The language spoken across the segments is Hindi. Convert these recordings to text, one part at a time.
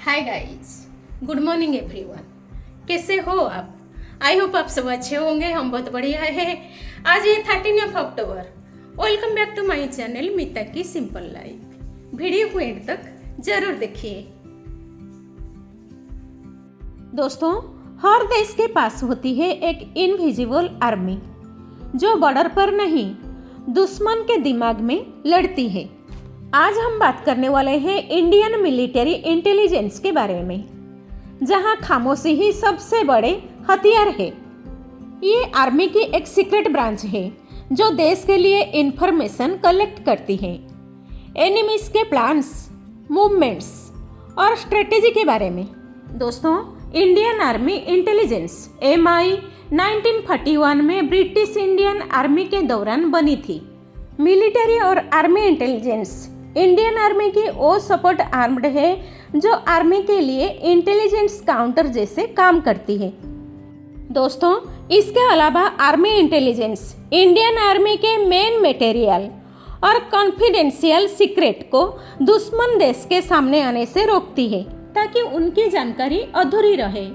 Hi guys, good morning everyone. कैसे हो आप? आई होप आप सब अच्छे होंगे। हम बहुत बढ़िया है। आज ये 13 October. Welcome back to my channel Meeta की सिंपल लाइफ। वीडियो को एंड तक जरूर देखिए। दोस्तों, हर देश के पास होती है एक इनविजिबल आर्मी जो बॉर्डर पर नहीं, दुश्मन के दिमाग में लड़ती है। आज हम बात करने वाले हैं इंडियन मिलिट्री इंटेलिजेंस के बारे में, जहां खामोशी ही सबसे बड़े हथियार है। ये आर्मी की एक सीक्रेट ब्रांच है जो देश के लिए इंफॉर्मेशन कलेक्ट करती है, एनिमीज के प्लान्स, मूवमेंट्स और स्ट्रेटेजी के बारे में। दोस्तों, इंडियन आर्मी इंटेलिजेंस MI 1941 में ब्रिटिश इंडियन आर्मी के दौरान बनी थी। मिलिट्री और आर्मी इंटेलिजेंस इंडियन आर्मी की वो सपोर्ट आर्म्ड है जो आर्मी के लिए इंटेलिजेंस काउंटर जैसे काम करती है। दोस्तों, इसके अलावा आर्मी इंटेलिजेंस इंडियन आर्मी के मेन मटेरियल और कॉन्फिडेंशियल सीक्रेट को दुश्मन देश के सामने आने से रोकती है ताकि उनकी जानकारी अधूरी रहे।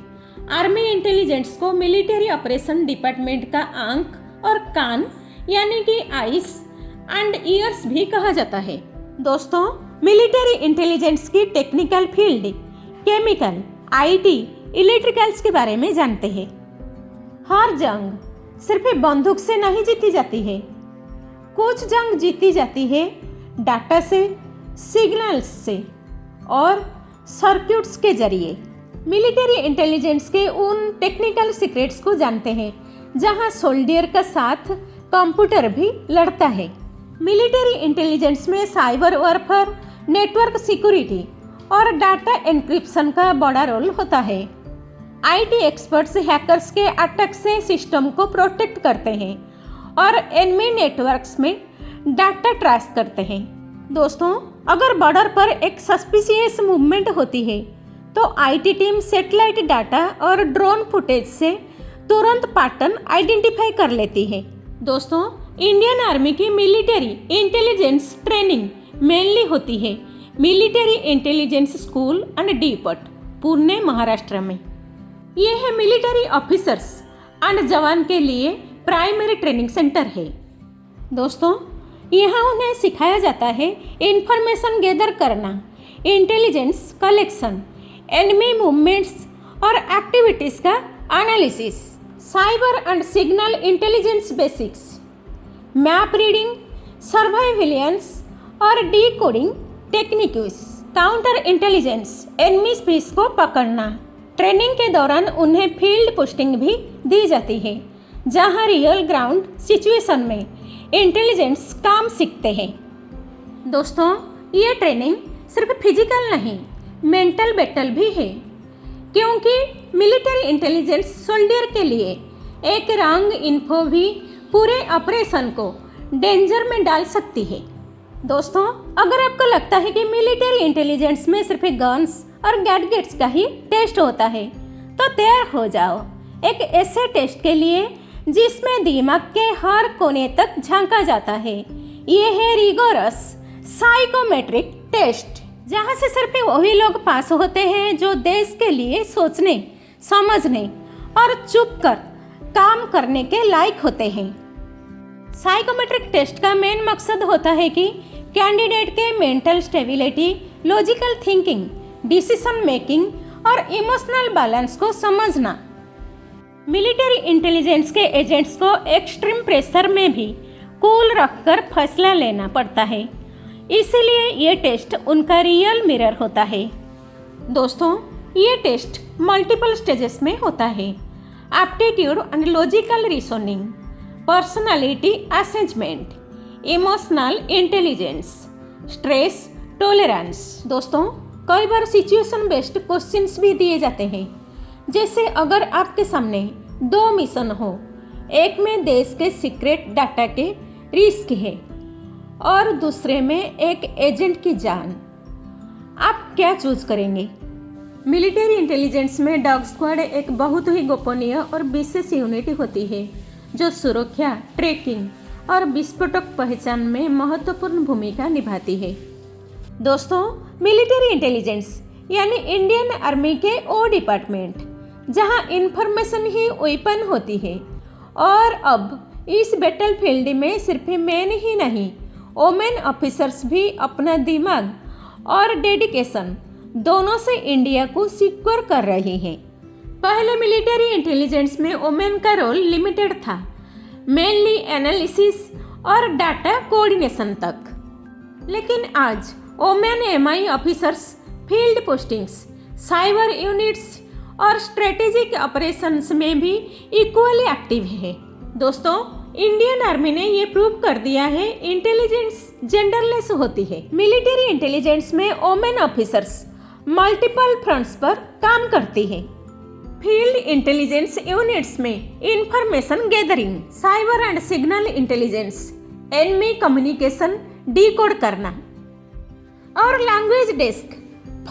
आर्मी इंटेलिजेंस को मिलिट्री ऑपरेशन डिपार्टमेंट का आंख और कान यानी कि आईज एंड ईयर्स भी कहा जाता है। दोस्तों, मिलिट्री इंटेलिजेंस की technical field chemical, IT, electricals के बारे में जानते हैं। हर जंग सिर्फ बंदूक से नहीं जीती जाती है। कुछ जंग जीती जाती है डाटा से, सिग्नल्स से और सर्किट्स के जरिए। मिलिट्री इंटेलिजेंस के उन टेक्निकल सीक्रेट्स को जानते हैं जहां सोल्डियर का साथ कंप्यूटर भी लड़ता है। मिलिट्री इंटेलिजेंस में साइबर वॉरफेयर, नेटवर्क सिक्योरिटी और डाटा एन्क्रिप्शन का बड़ा रोल होता है। IT एक्सपर्ट्स हैकर्स के अटैक से सिस्टम को प्रोटेक्ट करते हैं और एनिमी नेटवर्क्स में डाटा ट्रेस करते हैं। दोस्तों, अगर बॉर्डर पर एक सस्पिशियस मूवमेंट होती है तो IT टीम सैटेलाइट डाटा और ड्रोन फुटेज से तुरंत पैटर्न आइडेंटिफाई कर लेती है। दोस्तों, इंडियन आर्मी की मिलिट्री इंटेलिजेंस ट्रेनिंग मेनली होती है military intelligence school and depot, Pune, Maharashtra में। ये है मिलिट्री ऑफिसर्स एंड जवान के लिए प्राइमरी ट्रेनिंग सेंटर है। दोस्तों, यहाँ उन्हें सिखाया जाता है इंफॉर्मेशन गैदर करना, इंटेलिजेंस कलेक्शन, एनिमी मूवमेंट्स और एक्टिविटीज़ का analysis, cyber and signal intelligence basics, map reading, surveillance और decoding techniques, counter intelligence, enemy spies को पकड़ना। ट्रेनिंग के दौरान उन्हें फील्ड पोस्टिंग भी दी जाती है जहां रियल ग्राउंड सिचुएशन में इंटेलिजेंस काम सीखते हैं। दोस्तों, ये ट्रेनिंग सिर्फ फिजिकल नहीं, मेंटल बैटल भी है, क्योंकि मिलिट्री इंटेलिजेंस सोल्डियर के लिए एक रॉन्ग इन्फो भी पूरे ऑपरेशन को डेंजर में डाल सकती है। दोस्तों, अगर आपको लगता है कि मिलिट्री इंटेलिजेंस में सिर्फ गन्स और गैडजेट्स का ही टेस्ट होता है तो तैयार हो जाओ एक ऐसे टेस्ट के लिए जिसमें दिमाग के हर कोने तक झांका जाता है। ये है रिगोरस साइकोमेट्रिक टेस्ट, जहाँ से सिर्फ वही लोग पास होते हैं जो देश के लिए सोचने, समझने और चुप कर काम करने के लायक होते हैं। साइकोमेट्रिक टेस्ट का मेन मकसद होता है कि कैंडिडेट के mental stability, logical thinking, decision making और इमोशनल बैलेंस को समझना। मिलिट्री इंटेलिजेंस के एजेंट्स को एक्सट्रीम प्रेशर में भी कूल रखकर फैसला लेना पड़ता है, इसीलिए ये टेस्ट उनका रियल मिरर होता है। दोस्तों, ये टेस्ट मल्टीपल स्टेजेस में होता है। Aptitude and logical reasoning, personality assessment, emotional intelligence, stress tolerance. दोस्तों, कई बार सिचुएशन बेस्ड क्वेश्चंस भी दिए जाते हैं, जैसे अगर आपके सामने 2 मिशन हो, एक में देश के सीक्रेट डाटा के रिस्क है और दूसरे में एक एजेंट की जान, आप क्या चूज करेंगे? मिलिट्री इंटेलिजेंस में डॉग स्क्वाड एक बहुत ही गोपनीय और विशेष यूनिट होती है जो सुरक्षा, ट्रैकिंग और विस्फोटक पहचान में महत्वपूर्ण भूमिका निभाती है। दोस्तों, मिलिट्री इंटेलिजेंस यानी इंडियन आर्मी के ओ डिपार्टमेंट, जहां इंफॉर्मेशन ही वेपन होती है। और अब इस बैटलफील्ड में सिर्फ मैन ही नहीं, वोमेन ऑफिसर्स भी अपना दिमाग और डेडिकेशन दोनों से इंडिया को सिक्योर कर रही हैं। पहले मिलिट्री इंटेलिजेंस में वोमेन का रोल लिमिटेड था, मेनली एनालिसिस और डाटा कोऑर्डिनेशन तक। लेकिन आज women MI officers field postings, cyber units और स्ट्रेटेजिक ऑपरेशंस में भी इक्वली एक्टिव है। दोस्तों, इंडियन आर्मी ने ये प्रूव कर दिया है इंटेलिजेंस जेंडरलेस होती है। मिलिट्री इंटेलिजेंस में वोमेन ऑफिसर्स मल्टीपल फ्रंट्स पर काम करती है। फील्ड इंटेलिजेंस यूनिट्स में information gathering, cyber and signal intelligence, enemy communication decode करना और लैंग्वेज डेस्क,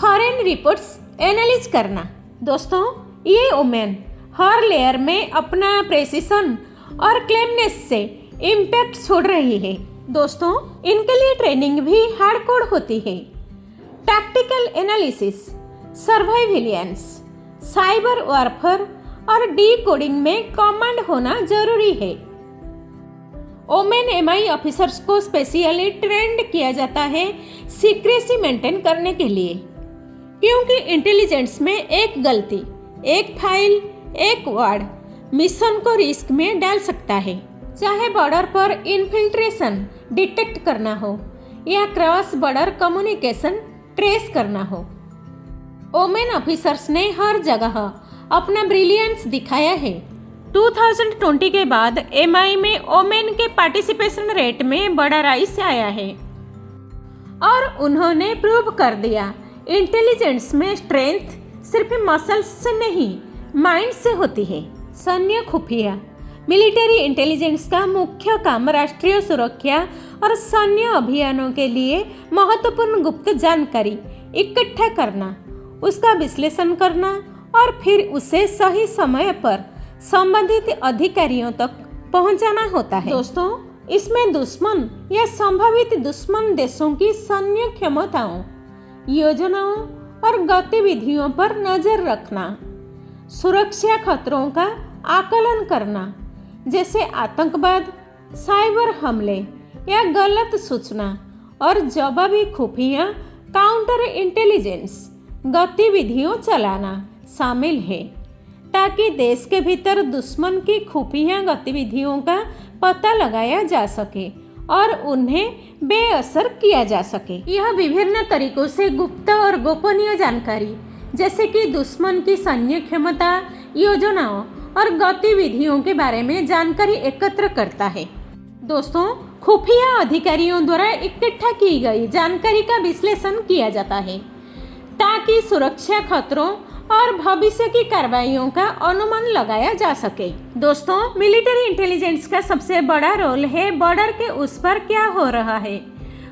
फॉरेन रिपोर्ट्स एनालिज करना। दोस्तों, ये वुमेन हर लेयर में अपना प्रेसिशन और क्लेमनेस से इम्पैक्ट छोड़ रही है। दोस्तों, इनके लिए ट्रेनिंग भी हार्डकोर होती है। टैक्टिकल एनालिसिस, सर्वाइवेलियंस, साइबर वॉरफेयर और डीकोडिंग में कमांड होना जरूरी है। वोमेन एमआई ऑफिसर्स को स्पेशली ट्रेंड किया जाता है सीक्रेसी मेंटेन करने के लिए, क्योंकि इंटेलिजेंस में एक गलती, एक फाइल, एक वर्ड मिशन को रिस्क में डाल सकता है, चाहे बॉर्डर पर इन्फिल्ट्रेशन डिटेक्ट करना हो या क्रॉस बॉर्डर कम्युनिकेशन ट्रेस करना हो। वोमेन ऑफिसर्स ने हर जगह अपना ब्रिलियंस दिखाया है। 2020 के बाद एमआई में वोमेन के पार्टिसिपेशन रेट में बड़ा राइज आया है और उन्होंने प्रूव कर दिया इंटेलिजेंस में स्ट्रेंथ सिर्फ मसल्स से नहीं, माइंड से होती है। सैन्य खुफिया, मिलिट्री इंटेलिजेंस का मुख्य काम राष्ट्रीय सुरक्षा और सैन्य अभियानों के लिए महत्वपूर्ण गुप्त जानकारी इकट्ठा करना, उसका विश्लेषण करना और फिर उसे सही समय पर संबंधित अधिकारियों तक पहुंचाना होता है। दोस्तों, इसमें दुश्मन या संभावित दुश्मन देशों की सैन्य क्षमताओं, योजनाओं और गतिविधियों पर नजर रखना, सुरक्षा खतरों का आकलन करना, जैसे आतंकवाद, साइबर हमले या गलत सूचना और जवाबी खुफिया काउंटर इंटेलिजेंस गतिविधियों चलाना शामिल है, ताकि देश के भीतर दुश्मन की खुफिया गतिविधियों का पता लगाया जा सके और उन्हें बेअसर किया जा सके। यह विभिन्न तरीकों से गुप्त और गोपनीय जानकारी, जैसे कि दुश्मन की सैन्य क्षमता, योजनाओं और गतिविधियों के बारे में जानकारी एकत्र करता है। दोस्तों, खुफिया अधिकारियों द्वारा इकट्ठा की गई जानकारी का विश्लेषण किया जाता है, ताकि सुरक्षा खतरों और भविष्य की कार्रवाइयों का अनुमान लगाया जा सके। दोस्तों, मिलिट्री इंटेलिजेंस का सबसे बड़ा रोल है बॉर्डर के उस पर क्या हो रहा है,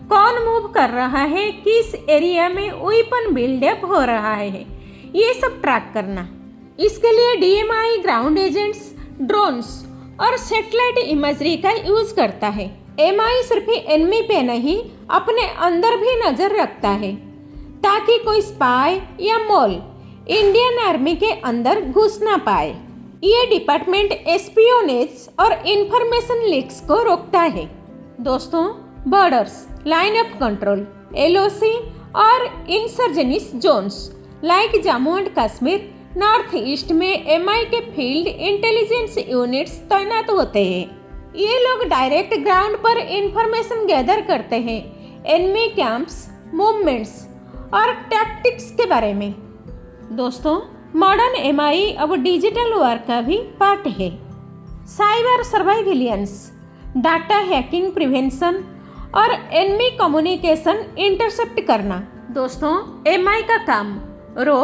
कौन मूव कर रहा है, किस एरिया में वेपन बिल्डअप हो रहा है, ये सब ट्रैक करना। इसके लिए डीएमआई ग्राउंड एजेंट्स, ड्रोन्स और सैटेलाइट इमेजरी का यूज करता है। एमआई सिर्फ एनिमी पे नहीं, अपने अंदर भी नजर रखता है, ताकि कोई स्पाई या मोल इंडियन आर्मी के अंदर घुस ना पाए। ये डिपार्टमेंट एस्पियोनेज और इंफॉर्मेशन लीक्स को रोकता है। दोस्तों, borders, line of control, LOC और insurgency zones like Jammu and Kashmir, north east में एमआई के फील्ड इंटेलिजेंस यूनिट्स तैनात होते हैं। ये लोग डायरेक्ट ग्राउंड पर इंफॉर्मेशन गैदर करते हैं, एनिमी कैंप्स, मूवमेंट्स और टैक्टिक्स के बारे में। दोस्तों, मॉडर्न एमआई अब डिजिटल वॉर का भी पार्ट है। Cyber surveillance, data hacking prevention और एनिमी कम्युनिकेशन इंटरसेप्ट करना। दोस्तों, एमआई का काम रो,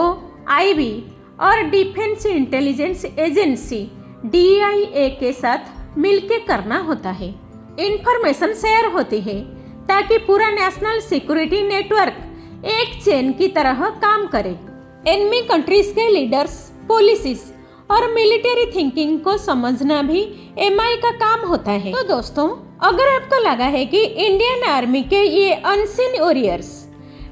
आईबी और डिफेंस इंटेलिजेंस एजेंसी डीआईए के साथ मिलकर करना होता है। इंफॉर्मेशन शेयर होती है ताकि पूरा नेशनल सिक्योरिटी नेटवर्क एक चेन की तरह काम करे। एनिमी कंट्रीज के लीडर्स, पॉलिसीज और मिलिट्री थिंकिंग को समझना भी एमआई का काम होता है। तो दोस्तों, अगर आपको लगा है कि इंडियन आर्मी के ये अनसीन वॉरियर्स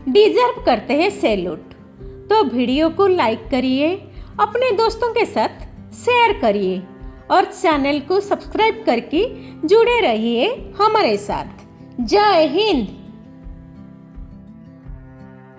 डिजर्व करते हैं सैल्यूट, तो वीडियो को लाइक करिए, अपने दोस्तों के साथ शेयर करिए और चैनल को सब्सक्राइब करके जुड़े रहिए हमारे साथ। जय हिंद।